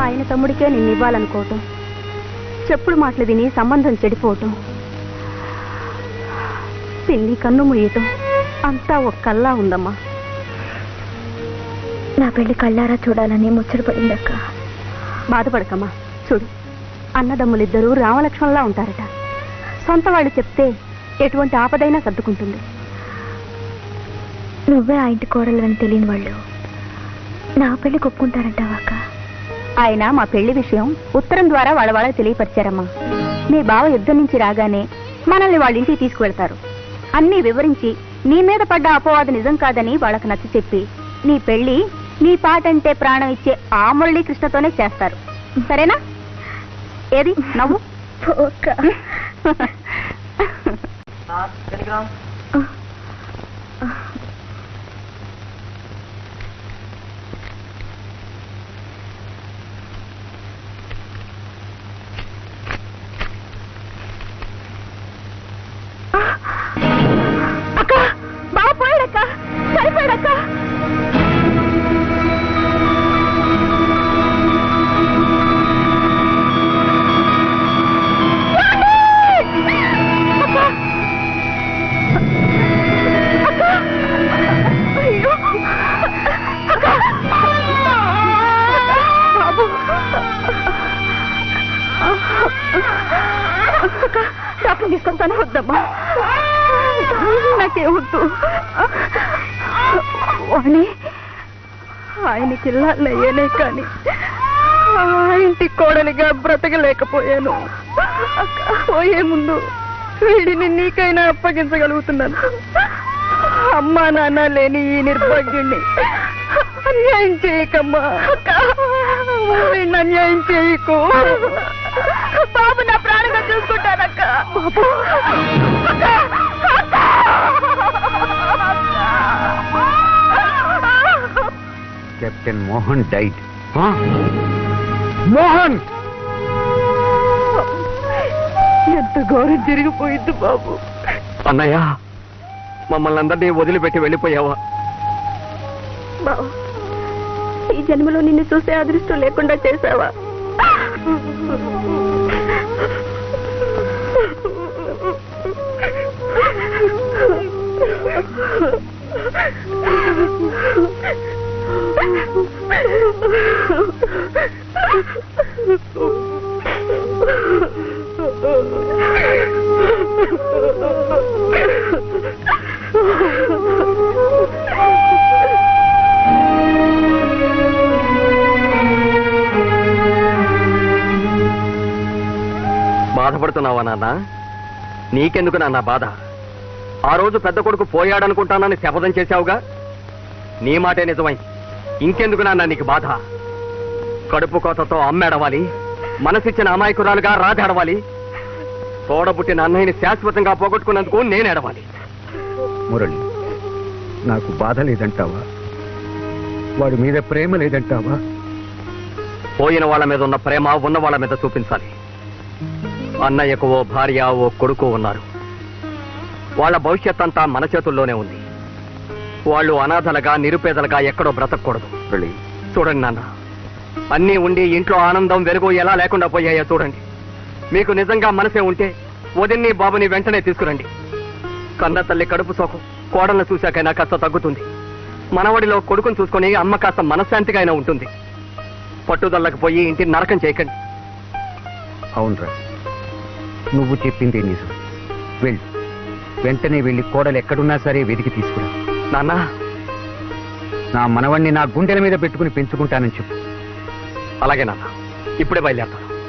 ఆయన తమ్ముడికే నిన్ను ఇవ్వాలనుకోవటం, చెప్పుడు మాటలు విని సంబంధం చెడిపోవటం, పిన్ని కన్ను ముయ్యటం అంతా ఒక కల్లా ఉందమ్మా. నా పెళ్లి కళ్ళారా చూడాలని ముచ్చటపడిందక్క. బాధపడకమ్మా. చూడు, అన్నదమ్ములిద్దరూ రామలక్ష్మణులా ఉంటారట. సొంత వాళ్ళు చెప్తే ఎటువంటి ఆపదైనా సర్దుకుంటుంది. నువ్వే ఆ ఇంటి కోడలని తెలియని వాళ్ళు నా పెళ్లి ఒప్పుకుంటారంటావా అక్క? ఆయన మా పెళ్లి విషయం ఉత్తరం ద్వారా వాళ్ళకి తెలియపరిచారమ్మా. మీ బావ యుద్ధం నుంచి రాగానే మనల్ని వాళ్ళ ఇంటికి తీసుకువెళ్తారు. అన్నీ వివరించి నీ మీద పడ్డ అపవాదు నిజం కాదని వాళ్ళకి నచ్చ చెప్పి నీ పెళ్లి నీ పాటంటే ప్రాణం ఇచ్చే ఆ మురళీ కృష్ణతోనే చేస్తారు. సరేనా? ఏది నవ్వు? అక్క, బాగా పోయాడక్క, సరిపోయాడక్క. డాక్టర్ తీసుకొస్తాను. వద్దమ్మా, నాకేమొద్దు. వాణి, ఆయనకి ఇల్లాలయ్యేనే కానీ ఆ ఇంటి కోడలిగా బ్రతకలేకపోయాను. పోయే ముందు వీడిని నీకైనా అప్పగించగలుగుతున్నాను. అమ్మా నాన్న లేని ఈ నిర్భాగ్యుణ్ణి అన్యాయం చేయకమ్మా. వీడిని అన్యాయం చేయకు. బాబు నా ప్రాణంగా చూసుకుంటానక్క. Captain Mohan died. మోహన్, ఎంత ఘోరం జరిగిపోయింది బాబు. అన్నయ్య, మమ్మల్ని అందరినీ వదిలిపెట్టి వెళ్ళిపోయావా? బాబు, ఈ జన్మలో నిన్ను చూసే అదృష్టం లేకుండా చేసావా? బాధపడుతున్నావా నాన్న? నీకెందుకు నాన్న బాధ? ఆ రోజు పెద్ద కొడుకు పోయాడనుకుంటానని శపథం చేశావుగా, నీ మాటే నిజమై ఇంకెందుకు నాన్న నీకు బాధ? కడుపు కోతతో అమ్మేడవాలి, మనసిచ్చిన అమాయకురాలుగా రాధాడవాలి, తోడబుట్టిన అన్నయ్యని శాశ్వతంగా పోగొట్టుకున్నందుకు నేనేడవాలి. మురళి, నాకు బాధ లేదంటావా? వాడి మీద ప్రేమ లేదంటావా? పోయిన వాళ్ళ మీద ఉన్న ప్రేమ ఉన్న వాళ్ళ మీద చూపించాలి. అన్నయ్యకు ఓ భార్య, ఓ కొడుకు ఉన్నారు. వాళ్ళ భవిష్యత్ అంతా మన చేతుల్లోనే ఉంది. వాళ్ళు అనాథలుగా, నిరుపేదలుగా ఎక్కడో బ్రతకూడదు. చూడండి నాన్న, అన్నీ ఉండి ఇంట్లో ఆనందం, వెలుగు ఎలా లేకుండా పోయాయో చూడండి. మీకు నిజంగా మనసే ఉంటే వదిన్ని బాబుని వెంటనే తీసుకురండి. కన్న తల్లి కడుపు సోకం కోడలను చూశాకైనా కాస్త తగ్గుతుంది. మనవడిలో కొడుకుని చూసుకొని అమ్మ కాస్త మనశ్శాంతిగా అయినా ఉంటుంది. పట్టుదలకు పోయి ఇంటిని నరకం చేయకండి. అవునరా, నువ్వు చెప్పింది నిజం. వెళ్ళు, వెంటనే వెళ్ళి కోడలు ఎక్కడున్నా సరే వెతికి తీసుకురా. నాన్న, నా మనవణ్ణి నా గుండెల మీద పెట్టుకుని పెంచుకుంటానని చెప్పు. అలాగే నాన్న, ఇప్పుడే బయలుదేరతాను.